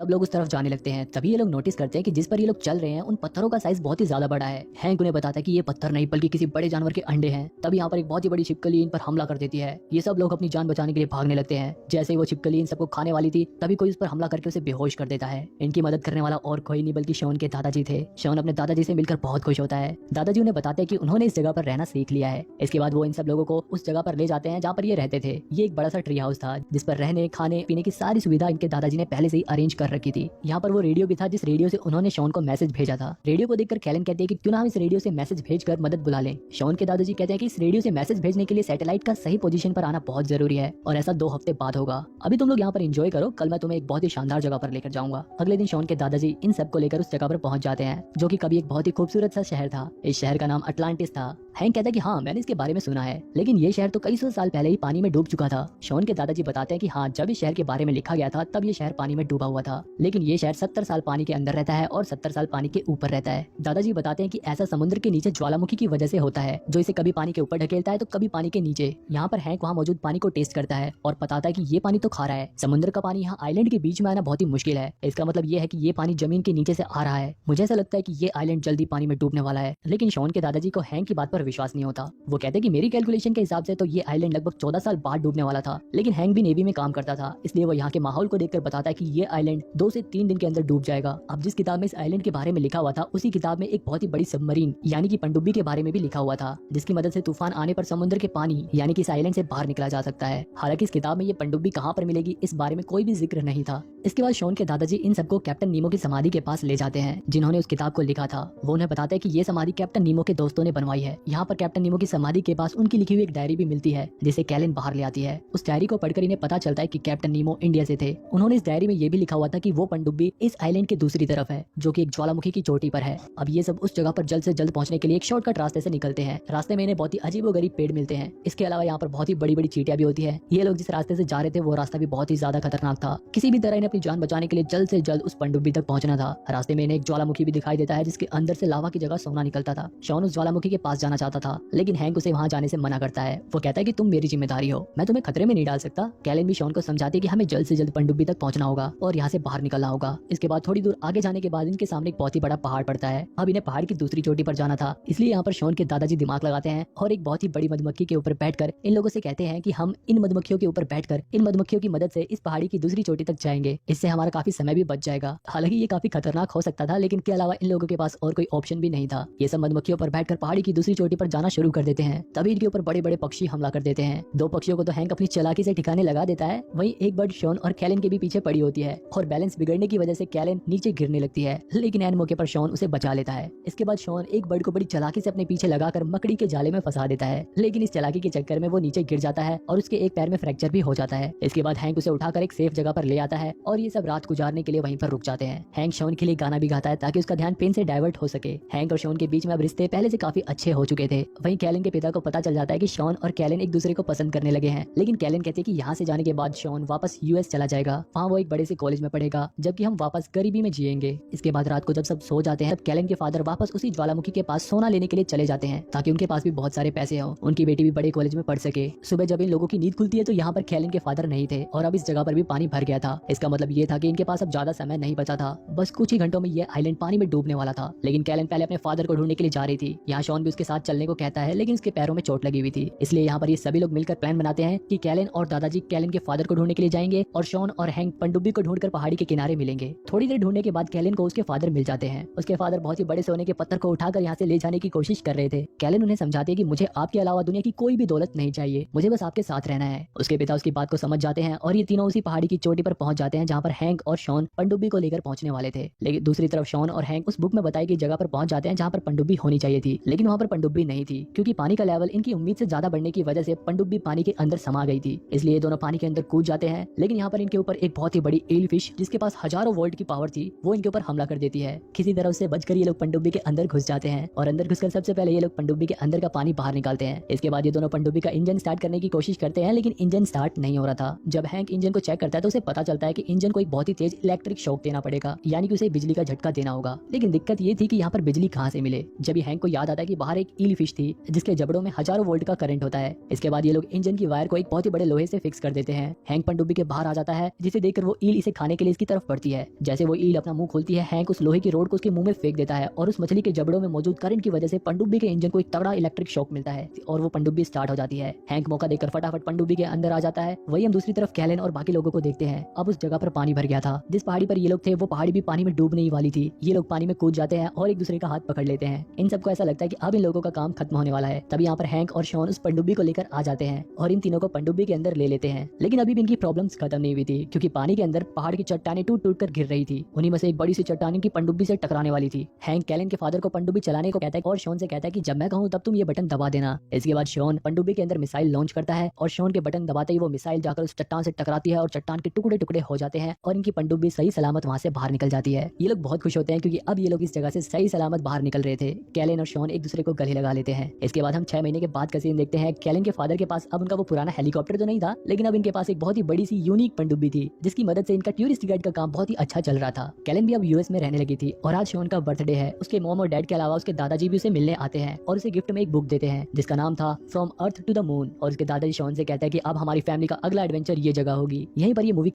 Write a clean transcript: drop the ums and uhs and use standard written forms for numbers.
सब लोग उस तरफ जाने लगते हैं। तभी ये लोग नोटिस करते हैं कि जिस पर ये लोग चल रहे हैं उन पत्थरों का साइज बहुत ही ज्यादा बड़ा है। हैंक उन्हें बताता है कि ये पत्थर नहीं बल्कि किसी बड़े जानवर के अंडे हैं। तब यहाँ पर एक बहुत ही बड़ी छिपकली इन पर हमला कर देती है। ये सब लोग अपनी जान बचाने के लिए भागने लगते हैं। जैसे ही वो छिपकली इन सबको खाने वाली थी तभी कोई उस पर हमला करके उसे बेहोश कर देता है। इनकी मदद करने वाला और कोई नहीं बल्कि शॉन के दादाजी थे। शॉन अपने दादाजी से मिलकर बहुत खुश होता है। दादाजी उन्हें बताते हैं कि उन्होंने इस जगह पर रहना सीख लिया है। इसके बाद वो इन सब लोगों को उस जगह पर ले जाते हैं जहाँ पर ये रहते थे। ये एक बड़ा सा ट्री हाउस था जिस पर रहने खाने पीने की सारी सुविधा इनके दादाजी ने पहले से ही अरेंज कर रखी थी। यहाँ पर वो रेडियो भी था जिस रेडियो से उन्होंने शॉन को मैसेज भेजा था। रेडियो को देखकर कैलन कहते हैं कि क्यों ना हम इस रेडियो से मैसेज भेजकर मदद बुला लें। शॉन के दादाजी कहते हैं कि इस रेडियो से मैसेज भेजने के लिए सैटेलाइट का सही पोजीशन पर आना बहुत जरूरी है और ऐसा 2 हफ्ते बाद होगा। अभी तुम लोग यहाँ पर एंजॉय करो, कल मैं तुम्हें एक बहुत ही शानदार जगह पर लेकर जाऊंगा। अगले दिन शॉन के दादाजी इन सबको लेकर उस जगह पर पहुंच जाते हैं जो कि कभी एक बहुत ही खूबसूरत सा शहर था। इस शहर का नाम अटलांटिस था। हैंक कहता है कि हाँ मैंने इसके बारे में सुना है, लेकिन ये शहर तो कई सौ साल पहले ही पानी में डूब चुका था। शॉन के दादाजी बताते हैं कि हाँ जब इस शहर के बारे में लिखा गया था तब ये शहर पानी में डूबा हुआ था, लेकिन ये शहर 70 साल पानी के अंदर रहता है और 70 साल पानी के ऊपर रहता है। दादाजी बताते हैं कि ऐसा समुद्र के नीचे ज्वालामुखी की वजह से होता है जो इसे कभी पानी के ऊपर ढकेलता है तो कभी पानी के नीचे। यहाँ पर हैंक वहाँ मौजूद पानी को टेस्ट करता है और बताता है कि ये पानी तो खारा है। समुद्र का पानी यहाँ आइलैंड के बीच में आना बहुत ही मुश्किल है। इसका मतलब ये है कि ये पानी जमीन के नीचे से आ रहा है। मुझे ऐसा लगता है कि ये आइलैंड जल्दी पानी में डूबने वाला है। लेकिन शॉन के दादाजी को हैंक की बात पर विश्वास नहीं होता। वो कहते हैं कि मेरी कैलकुलेशन के हिसाब से तो ये आइलैंड लगभग 14 साल बाद डूबने वाला था, लेकिन हैंक भी नेवी में काम करता था इसलिए वो यहाँ के माहौल को देखकर बताता है कि ये आइलैंड 2 से 3 दिन के अंदर डूब जाएगा। अब जिस किताब में इस आइलैंड के बारे में लिखा हुआ था उसी किताब में एक बहुत ही बड़ी सबमरीन यानी कि पनडुब्बी के बारे में भी लिखा हुआ था, जिसकी मदद से तूफान आने पर समुद्र के पानी यानी कि इस आइलैंड से बाहर निकला जा सकता है। हालांकि इस किताब में ये पनडुब्बी कहाँ पर मिलेगी इस बारे में कोई भी जिक्र नहीं था। इसके बाद शॉन के दादाजी इन सबको कैप्टन नीमो की समाधि के पास ले जाते हैं जिन्होंने उस किताब को लिखा था। वो उन्हें बताते हैं कि ये समाधि कैप्टन नीमो के दोस्तों ने बनवाई है। यहाँ पर कैप्टन नीमो की समाधि के पास उनकी लिखी हुई एक डायरी भी मिलती है जिसे कैलन बाहर ले आती है। उस डायरी को पढ़कर इन्हें पता चलता है कि कैप्टन नीमो इंडिया से थे। उन्होंने इस डायरी में ये भी लिखा हुआ था कि वो पनडुब्बी इस आइलैंड के दूसरी तरफ है जो कि एक ज्वालामुखी की चोटी पर है। अब ये सब उस जगह पर जल्द से जल्द पहुंचने के लिए एक शॉर्टकट रास्ते से निकलते हैं। रास्ते में इन्हें बहुत ही अजीबोगरीब पेड़ मिलते हैं। इसके अलावा यहाँ पर बहुत ही बड़ी बड़ी चींटियां भी होती है। ये लोग जिस रास्ते से जा रहे थे वो रास्ता भी बहुत ही ज्यादा खतरनाक था। किसी भी तरह इन्हें अपनी जान बचाने के लिए जल्द से जल्द उस पनडुब्बी तक पहुंचना था। रास्ते में इन्हें एक ज्वालामुखी भी दिखाई देता है जिसके अंदर से लावा की जगह सोना निकलता था। शॉन उस ज्वालामुखी के पास जाना चाहता था लेकिन हैंक उसे वहां जाने से मना करता है। वो कहता है कि तुम मेरी जिम्मेदारी हो, मैं तुम्हें खतरे में नहीं डाल सकता। कैलन भी शॉन को समझाती है कि हमें जल्द से जल्द पनडुब्बी तक पहुंचना होगा और यहाँ से बाहर निकलना होगा। इसके बाद थोड़ी दूर आगे जाने के बाद इनके सामने एक बहुत ही बड़ा पहाड़ पड़ता है। अब इन्हें पहाड़ की दूसरी चोटी पर जाना था इसलिए यहाँ पर शॉन के दादाजी दिमाग लगाते हैं और एक बहुत ही बड़ी मधुमक्खी के ऊपर बैठकर इन लोगों से कहते हैं कि हम इन मधुमक्खियों के ऊपर बैठकर इन मधुमक्खियों की मदद से इस पहाड़ी की दूसरी चोटी तक जाएंगे। इससे हमारा काफी समय भी बच जाएगा। हालांकि ये काफी खतरनाक हो सकता था लेकिन के अलावा इन लोगों के पास और कोई ऑप्शन भी नहीं था। ये सब मधुमक्खियों पर बैठकर पहाड़ी की दूसरी चोटी पर जाना शुरू कर देते हैं। तभी इनके ऊपर बड़े बड़े पक्षी हमला कर देते हैं। 2 पक्षियों को तो हैंक अपनी चालाकी से ठिकाने लगा देता है, वहीं एक बर्ड शॉन और कैलन के भी पीछे पड़ी होती है और बैलेंस बिगड़ने की वजह से कैलन नीचे गिरने लगती है, लेकिन एन मौके पर शॉन उसे बचा लेता है। इसके बाद शॉन एक बर्ड को बड़ी चालाकी से अपने पीछे लगाकर मकड़ी के जाले में फंसा देता है, लेकिन इस चालाकी के चक्कर में वो नीचे गिर जाता है और उसके एक पैर में फ्रैक्चर भी हो जाता है। इसके बाद हैंक उसे उठाकर एक सेफ जगह पर ले आता है और ये सब रात गुजारने के लिए वहीं पर रुक जाते हैं। हैंक शॉन के लिए गाना भी गाता है ताकि उसका ध्यान पेन से डाइवर्ट हो सके। हैंक और शॉन के बीच में अब रिश्ते पहले से काफी अच्छे हो चुके थे। वहीं कैलन के पिता को पता चल जाता है कि शॉन और कैलन एक दूसरे को पसंद करने लगे हैं, लेकिन कैलन कहते हैं कि यहाँ से जाने के बाद शॉन वापस यूएस चला जाएगा, वहाँ वो एक बड़े से कॉलेज में पढ़ेगा, जबकि हम वापस गरीबी में जिएंगे। इसके बाद रात को जब सब सो जाते हैं तब कैलन के फादर वापस उसी ज्वालामुखी के पास सोना लेने के लिए चले जाते हैं ताकि उनके पास भी बहुत सारे पैसे हो, उनकी बेटी भी बड़े कॉलेज में पढ़ सके। सुबह जब इन लोगों की नींद खुलती है तो यहाँ पर कैलन के फादर नहीं थे और अब इस जगह पर भी पानी भर गया था। इसका मतलब ये था कि इनके पास अब ज्यादा समय नहीं बचा था, बस कुछ ही घंटों में ये आइलैंड पानी में डूबने वाला था। लेकिन कैलन पहले अपने फादर को ढूंढने के लिए जा रही थी। यहाँ शॉन भी उसके साथ चलने को कहता है लेकिन उसके पैरों में चोट लगी हुई थी, इसलिए यहाँ पर ये सभी लोग मिलकर प्लान बनाते हैं कि कैलन और दादाजी कैलन के फादर को ढूंढने के लिए जाएंगे और शॉन और हैंक पनडुब्बी को ढूंढकर पहाड़ी के किनारे मिलेंगे। थोड़ी देर ढूंढने के बाद कैलन को उसके फादर मिल जाते हैं। उसके फादर बहुत ही बड़े सोने के पत्थर को उठाकर यहाँ से ले जाने की कोशिश कर रहे थे। कैलन उन्हें समझाते हैं कि मुझे आपके अलावा दुनिया की कोई भी दौलत नहीं चाहिए, मुझे बस आपके साथ रहना है। उसके पिता उसकी बात को समझ जाते हैं और ये तीनों उसी पहाड़ी की चोटी पर पहुंच जाते हैं जहाँ पर हैंक और शॉन पनडुब्बी को लेकर पहुंचने वाले थे। लेकिन दूसरी तरफ शॉन और हैंक उस बुक में बताई गई जगह पर पहुंच जाते हैं जहाँ पर पनडुब्बी होनी चाहिए थी, लेकिन वहाँ पर पनडुब्बी नहीं थी क्योंकि पानी का लेवल इनकी उम्मीद से ज्यादा बढ़ने की वजह से पनडुब्बी पानी के अंदर समा गई थी। इसलिए दोनों पानी के अंदर कूद जाते हैं, लेकिन यहाँ पर इनके ऊपर एक बहुत ही बड़ी एल फिश जिसके पास हजारों वोल्ट की पावर थी वो इनके ऊपर हमला कर देती है। किसी तरह से बचकर ये लोग पनडुब्बी के अंदर घुस जाते हैं और अंदर घुसकर सबसे पहले ये लोग पनडुब्बी के अंदर का पानी बाहर निकालते हैं। इसके बाद ये दोनों पनडुब्बी का इंजन स्टार्ट करने की कोशिश करते हैं लेकिन इंजन स्टार्ट नहीं हो रहा था। जब हैंक इंजन को चेक करता है तो उसे पता चलता है कि इंजन को एक बहुत ही तेज इलेक्ट्रिक शॉक देना पड़ेगा, यानी कि उसे बिजली का झटका देना होगा। लेकिन दिक्कत ये थी कि यहाँ पर बिजली कहाँ से मिले। जब हैंक को याद आता है कि बाहर एक ईल फिश थी जिसके जबड़ों में हजारों वोल्ट का करंट होता है। इसके बाद ये लोग इंजन की वायर को एक बहुत ही बड़े लोहे से फिक्स कर देते हैं। हैंक पनडुब्बी के बाहर आ जाता है जिसे देखकर वो ईल इसे खाने के लिए इसकी तरफ बढ़ती है। जैसे वो ईल अपना मुंह खोलती है, हैंक उस लोहे की रोड को उसके मुंह में फेंक देता है और उस मछली के जबड़ों में मौजूद करंट की वजह से पनडुब्बी के इंजन को एक तगड़ा इलेक्ट्रिक शॉक मिलता है और वो पनडुब्बी स्टार्ट हो जाती है। हैंक मौका देखकर फटाफट पनडुब्बी के अंदर आ जाता है। वही हम दूसरी तरफ कैलन और बाकी लोगों को देखते हैं। अब उस जगह पर पानी भर गया था। जिस पहाड़ी पर ये लोग थे वो पहाड़ी भी पानी में डूबने ही वाली थी। ये लोग पानी में कूद जाते हैं और एक दूसरे का हाथ पकड़ लेते हैं। इन सबको ऐसा लगता है कि अब इन लोगों का काम खत्म होने वाला है। तभी यहाँ पर हैंक और शॉन उस पनडुब्बी को लेकर आ जाते हैं और इन तीनों को पनडुब्बी के अंदर ले लेते हैं। लेकिन अभी भी इनकी प्रॉब्लम्स खत्म नहीं हुई थी क्योंकि पानी के अंदर पहाड़ की चट्टानें टूट टूट कर गिर रही थी। उन्हीं में से एक बड़ी सी चट्टान की पनडुब्बी से टकराने वाली थी। हैंक कैलन के फादर को पनडुब्बी चलाने को कहता है और शॉन से कहता है कि जब मैं कहूँ तब तुम ये बटन दबा देना। इसके बाद शॉन पनडुब्बी के अंदर मिसाइल लॉन्च करता है और शॉन के बटन दबाते ही वो मिसाइल जाकर उस चट्टान से टकराती है और चट्टान के टुकड़े टुकड़े हो जाते हैं और इनकी पनडुब्बी सही सलामत वहां से बाहर निकल जाती है। ये लोग बहुत खुश होते हैं क्योंकि अब ये लोग इस जगह से सही सलामत बाहर निकल रहे थे। कैलन और शॉन एक दूसरे को गले लगा लेते हैं। इसके बाद हम 6 महीने के बाद का सीन देखते हैं। कैलन के फादर के पास अब उनका वो पुराना हेलीकॉप्टर तो नहीं था, लेकिन अब इनके पास एक बहुत ही बड़ी सी यूनिक पनडुब्बी थी जिसकी मदद से इनका टूरिस्ट गाइड का काम बहुत ही अच्छा चल रहा था। कैलन भी अब यूएस में रहने लगी थी और आज शॉन का बर्थडे है। उसके मॉम और डैड के अलावा उसके दादाजी भी उसे मिलने आते हैं और उसे गिफ्ट में एक बुक देते हैं जिसका नाम था From Earth to the Moon. और उसके दादाजी शॉन से कहते हैं कि अब हमारी फैमिली का अगला एडवेंचर ये जगह होगी। यहीं पर ये मूवी